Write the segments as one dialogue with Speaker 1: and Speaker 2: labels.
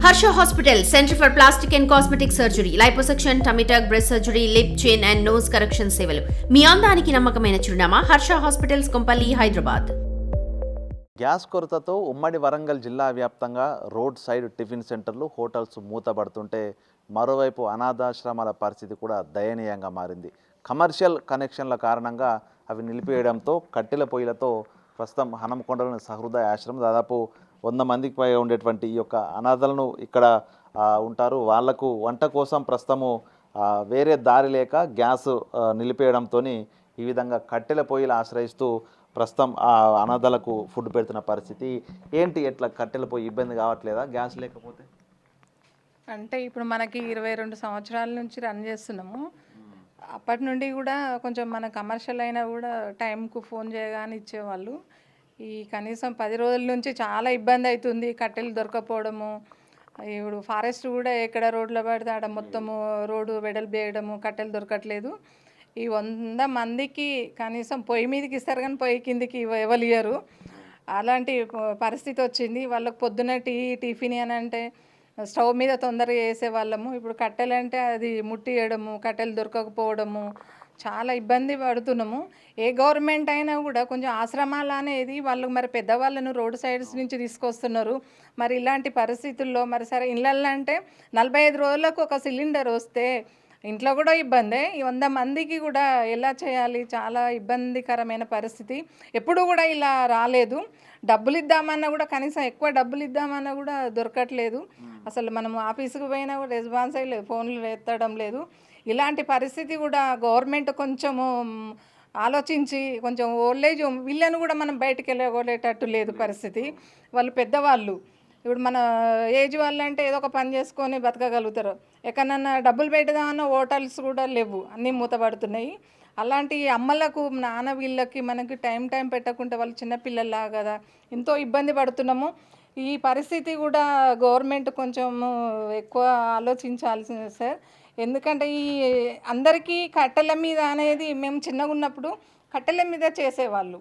Speaker 1: Harsha hospital centre for plastic and cosmetic surgery, liposuction, tummy టక్, breast surgery, lip, చిన్ and nose correction సేవలు. మీ అందానికి నమ్మకమైన చిరునామా హర్ష హాస్పిటల్స్, కొంపల్లి, హైదరాబాద్.
Speaker 2: గ్యాస్ కొరతతో ఉమ్మడి వరంగల్ జిల్లా వ్యాప్తంగా రోడ్ సైడ్ టిఫిన్ సెంటర్లు, హోటల్స్ మూతపడుతుంటే మరోవైపు అనాథాశ్రమాల పరిస్థితి కూడా దయనీయంగా మారింది. కమర్షియల్ కనెక్షన్ల కారణంగా అవి నిలిపివేయడంతో కట్టెల పొయ్యిలతో ప్రస్తుతం హనంకొండలోని సహృదయ ఆశ్రమం దాదాపు 100 మందికి పైగా ఉండేటువంటి ఈ యొక్క అనాథలను ఇక్కడ ఉంటారు. వాళ్లకు వంట కోసం ప్రస్తుతము వేరే దారి లేక గ్యాస్ నిలిపేయడంతో ఈ విధంగా కట్టెల పొయ్యిలు ఆశ్రయిస్తూ ప్రస్తుతం ఆ అనాథలకు ఫుడ్ పెడుతున్న పరిస్థితి ఏంటి? ఎట్లా కట్టెల పొయ్యి ఇబ్బంది కావట్లేదా గ్యాస్ లేకపోతే?
Speaker 3: అంటే ఇప్పుడు మనకి 22 సంవత్సరాల నుంచి రన్ చేస్తున్నాము. అప్పటి నుండి కూడా కొంచెం మన కమర్షియల్ అయినా కూడా టైంకు ఫోన్ చేయగానే ఇచ్చేవాళ్ళు. ఈ కనీసం 10 రోజుల నుంచి చాలా ఇబ్బంది అవుతుంది, కట్టెలు దొరకపోవడము. ఇప్పుడు ఫారెస్ట్ కూడా ఎక్కడ రోడ్లో పడితే ఆడ మొత్తము రోడ్డు వెడల్పు చేయడము, కట్టెలు దొరకట్లేదు. ఈ 100 మందికి కనీసం పొయ్యి మీదకి ఇస్తారు కానీ పొయ్యి కిందికి ఇవ్వలేరు. అలాంటి పరిస్థితి వచ్చింది. వాళ్ళకి పొద్దున టిఫిన్ అని అంటే స్టవ్ మీద తొందరగా వేసేవాళ్ళము. ఇప్పుడు కట్టెలు అంటే అది ముట్టియడము, కట్టెలు దొరకకపోవడము, చాలా ఇబ్బంది పడుతున్నాము. ఏ గవర్నమెంట్ అయినా కూడా కొంచెం ఆశ్రమాలు అనేది వాళ్ళకు మరి పెద్దవాళ్ళను రోడ్ సైడ్స్ నుంచి తీసుకొస్తున్నారు. మరి ఇలాంటి పరిస్థితుల్లో మరి సరే ఇళ్ళల్లో అంటే 45 రోజులకు ఒక సిలిండర్ వస్తే ఇంట్లో కూడా ఇబ్బందే. ఈ 100 మందికి కూడా ఎలా చేయాలి? చాలా ఇబ్బందికరమైన పరిస్థితి. ఎప్పుడు కూడా ఇలా రాలేదు. డబ్బులు ఇద్దామన్నా కూడా కనీసం ఎక్కువ డబ్బులు ఇద్దామన్నా కూడా దొరకట్లేదు. అసలు మనం ఆఫీసుకు పోయినా కూడా రెస్పాన్స్ అయ్యలేదు, ఫోన్లు ఎత్తడం లేదు. ఇలాంటి పరిస్థితి కూడా గవర్నమెంట్ కొంచెము ఆలోచించి కొంచెం ఓల్డేజ్ వీళ్ళను కూడా మనం బయటికి వెళ్ళగొలేటట్టు లేదు పరిస్థితి. వాళ్ళు పెద్దవాళ్ళు. ఇప్పుడు మన ఏజ్ వాళ్ళు అంటే ఏదో ఒక పని చేసుకొని బతకగలుగుతారు. ఎక్కడన్నా డబ్బులు పెడదామన్నా హోటల్స్ కూడా లేవు, అన్నీ మూతపడుతున్నాయి. అలాంటి అమ్మలకు, నాన్న వీళ్ళకి మనకి టైం పెట్టకుండా వాళ్ళు చిన్నపిల్లల్లా కదా ఎంతో ఇబ్బంది పడుతున్నాము. ఈ పరిస్థితి కూడా గవర్నమెంట్ కొంచెం ఎక్కువ ఆలోచించాల్సింది సార్. ఎందుకంటే ఈ అందరికీ కట్టెల మీద అనేది మేము చిన్నగా ఉన్నప్పుడు కట్టెల మీద చేసేవాళ్ళు.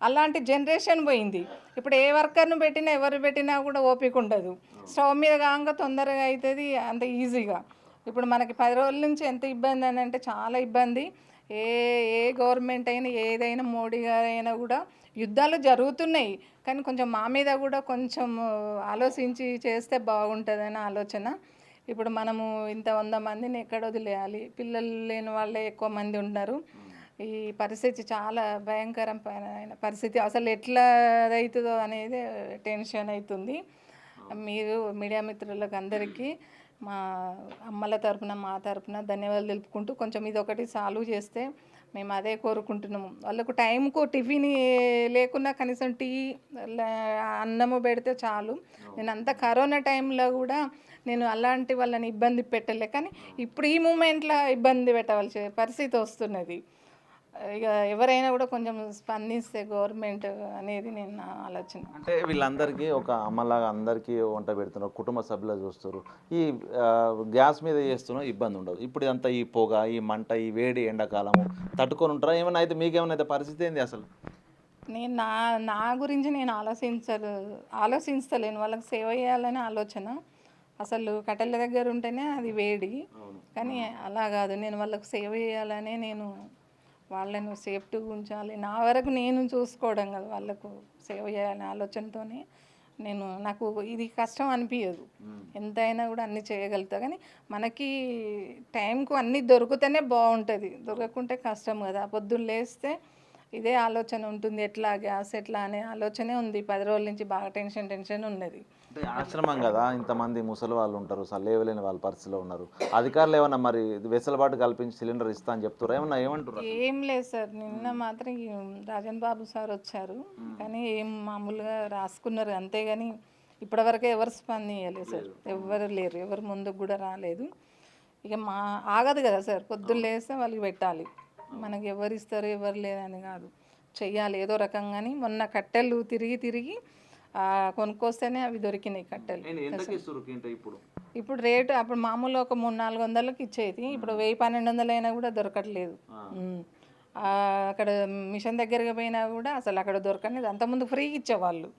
Speaker 3: అలాంటి జనరేషన్ పోయింది. ఇప్పుడు ఏ వర్కర్ను పెట్టినా ఎవరు పెట్టినా కూడా ఓపిక ఉండదు. స్టవ్ మీద కాగా తొందరగా అవుతుంది, అంత ఈజీగా. ఇప్పుడు మనకి 10 రోజుల నుంచి ఎంత ఇబ్బంది అని అంటే చాలా ఇబ్బంది. ఏ గవర్నమెంట్ అయినా ఏదైనా మోడీ గారైనా కూడా యుద్ధాలు జరుగుతున్నాయి, కానీ కొంచెం మా మీద కూడా కొంచెం ఆలోచించి చేస్తే బాగుంటుందని ఆలోచన. ఇప్పుడు మనము ఇంత 100 మందిని ఎక్కడ వదిలేయాలి? పిల్లలు లేని వాళ్ళే ఎక్కువ మంది ఉన్నారు. ఈ పరిస్థితి చాలా భయంకరమైన పరిస్థితి. అసలు ఎట్లా అవుతుందో అనేది టెన్షన్ అవుతుంది. మీరు మీడియా మిత్రులకు అందరికీ మా అమ్మల తరపున, మా తరపున ధన్యవాదాలు తెలుపుకుంటూ కొంచెం ఇది ఒకటి సాల్వ్ చేస్తే మేము అదే కోరుకుంటున్నాము. వాళ్ళకు టైంకు టిఫిన్ లేకున్నా కనీసం అన్నము పెడితే చాలు. నేను అంత కరోనా టైంలో కూడా నేను అలాంటి వాళ్ళని ఇబ్బంది పెట్టలే, కానీ ఇప్పుడు ఈ మూమెంట్లో ఇబ్బంది పెట్టవలసిన పరిస్థితి వస్తున్నది. ఇక ఎవరైనా కూడా కొంచెం స్పందిస్తే గవర్నమెంట్ అనేది నేను నా ఆలోచన.
Speaker 2: అంటే వీళ్ళందరికీ ఒక అమ్మలాగా అందరికీ వంట పెడుతున్నారు, కుటుంబ సభ్యులు చూస్తారు. ఈ గ్యాస్ మీద చేస్తున్న ఇబ్బంది ఉండదు. ఇప్పుడు ఇదంతా ఈ పొగ, ఈ మంట, ఈ వేడి, ఎండాకాలము తట్టుకొని ఉంటారా? ఏమైనా అయితే మీకేమైనా అయితే పరిస్థితి ఏంది అసలు?
Speaker 3: నేను నా గురించి నేను ఆలోచించలేను. వాళ్ళకి సేవ చేయాలని ఆలోచన. అసలు కట్టెల దగ్గర ఉంటేనే అది వేడి, కానీ అలా కాదు. నేను వాళ్ళకు సేవ చేయాలనే నేను వాళ్ళను సేఫ్టీగా ఉంచాలి, నా వరకు నేను చూసుకోవడం కదా, వాళ్ళకు సేవ చేయాలనే ఆలోచనతోనే నాకు ఇది కష్టం అనిపించదు. ఎంతైనా కూడా అన్నీ చేయగలుగుతా, కానీ మనకి టైంకు అన్నీ దొరికితేనే బాగుంటుంది, దొరకకుంటే కష్టం కదా. పొద్దున్న లేస్తే ఇదే ఆలోచన ఉంటుంది, ఎట్లా గ్యాస్ ఎట్లా అనే ఆలోచనే ఉంది. 10 రోజుల నుంచి బాగా టెన్షన్ ఉన్నది.
Speaker 2: అంటే ఆశ్రమం కదా, ఇంతమంది ముసలి వాళ్ళు ఉంటారు, అసలు లేవలేని వాళ్ళ పరిస్థితిలో ఉన్నారు. అధికారులు ఏమన్నా మరి వెసులుబాటు కల్పించి సిలిండర్ ఇస్తా అని చెప్తారు, ఏమంటారు?
Speaker 3: ఏం లేదు సార్. నిన్న మాత్రం రాజన్ బాబు సార్ వచ్చారు, కానీ ఏం మామూలుగా రాసుకున్నారు అంతేగాని ఇప్పటివరకు ఎవరు స్పందించలేదు సార్. ఎవరు లేరు, ఎవరు ముందుకు కూడా రాలేదు. ఇక ఆగదు కదా సార్, పొద్దున్న లేస్తే వాళ్ళకి పెట్టాలి. మనకి ఎవరు ఇస్తారు ఎవరు లేదని కాదు, చెయ్యాలి ఏదో రకంగాని. మొన్న కట్టెలు తిరిగి కొనుక్కొస్తేనే అవి దొరికినాయి కట్టెలు. ఇప్పుడు రేటు అప్పుడు మామూలు ఒక 300-400కి ఇచ్చేది, ఇప్పుడు 1000-1200 అయినా కూడా దొరకట్లేదు. అక్కడ మిషన్ దగ్గరగా పోయినా కూడా అసలు అక్కడ దొరకనేది. అంతకుముందు ఫ్రీగా ఇచ్చేవాళ్ళు,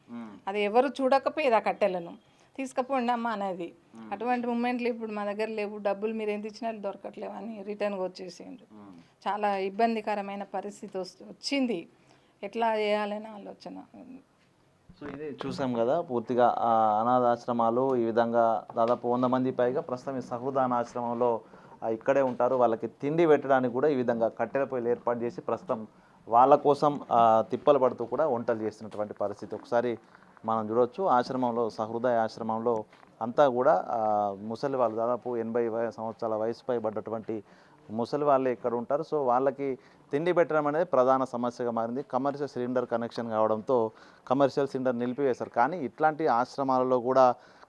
Speaker 3: అది ఎవరు చూడకపోయేది. ఆ కట్టెలను తీసుకుపోండి అమ్మ అనేది. అటువంటి మూమెంట్లు ఇప్పుడు మా దగ్గర లేవు, డబ్బులు మీరు ఎంత ఇచ్చినా దొరకట్లేవు అని రిటర్న్గా వచ్చేసిండ్రు. చాలా ఇబ్బందికరమైన పరిస్థితి వచ్చింది. ఎట్లా చేయాలని ఆలోచన.
Speaker 2: సో ఇది చూసాం కదా, పూర్తిగా అనాథాశ్రమాలు ఈ విధంగా దాదాపు 100 మంది పైగా ప్రస్తుతం ఈ సహృద అనాథాశ్రమంలో ఇక్కడే ఉంటారు. వాళ్ళకి తిండి పెట్టడానికి కూడా ఈ విధంగా కట్టెల పొయ్యిలు ఏర్పాటు చేసి ప్రస్తుతం వాళ్ళ కోసం తిప్పలు పడుతూ కూడా వంటలు చేస్తున్నటువంటి పరిస్థితి ఒకసారి మనం చూడవచ్చు. ఆశ్రమంలో సహృదయ ఆశ్రమంలో అంతా కూడా ముసలి వాళ్ళు దాదాపు 80 సంవత్సరాల వయసుపై పడ్డటువంటి ముసలి వాళ్ళే ఇక్కడ ఉంటారు. సో వాళ్ళకి తిండి పెట్టడం అనేది ప్రధాన సమస్యగా మారింది. కమర్షియల్ సిలిండర్ కనెక్షన్ కావడంతో కమర్షియల్ సిలిండర్ నిలిపివేశారు. కానీ ఇట్లాంటి ఆశ్రమాలలో కూడా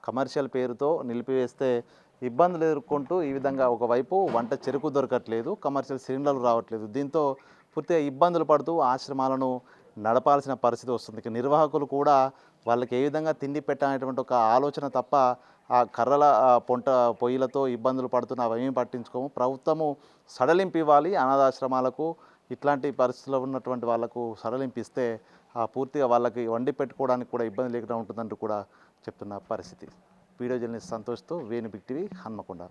Speaker 2: కమర్షియల్ పేరుతో నిలిపివేస్తే ఇబ్బందులు ఎదుర్కొంటూ ఈ విధంగా ఒకవైపు వంట చెరుకు దొరకట్లేదు, కమర్షియల్ సిలిండర్లు రావట్లేదు. దీంతో పూర్తిగా ఇబ్బందులు పడుతూ ఆశ్రమాలను నడపాల్సిన పరిస్థితి వస్తుంది. ఇక నిర్వాహకులు కూడా వాళ్ళకి ఏ విధంగా తిండి పెట్టాలనేటువంటి ఒక ఆలోచన తప్ప ఆ కర్రల పొంట పొయ్యిలతో ఇబ్బందులు పడుతున్న అవేమీ పట్టించుకోము. ప్రభుత్వము సడలింపు ఇవ్వాలి అనాథాశ్రమాలకు. ఇట్లాంటి పరిస్థితుల్లో ఉన్నటువంటి వాళ్ళకు సడలింపు ఇస్తే పూర్తిగా వాళ్ళకి వండి పెట్టుకోవడానికి కూడా ఇబ్బంది లేకుండా ఉంటుందంటూ కూడా చెప్తున్న పరిస్థితి. వీడియో జర్నలిస్ట్ సంతోష్తో వేణు బిగ్ టీవీ, హన్మకొండ.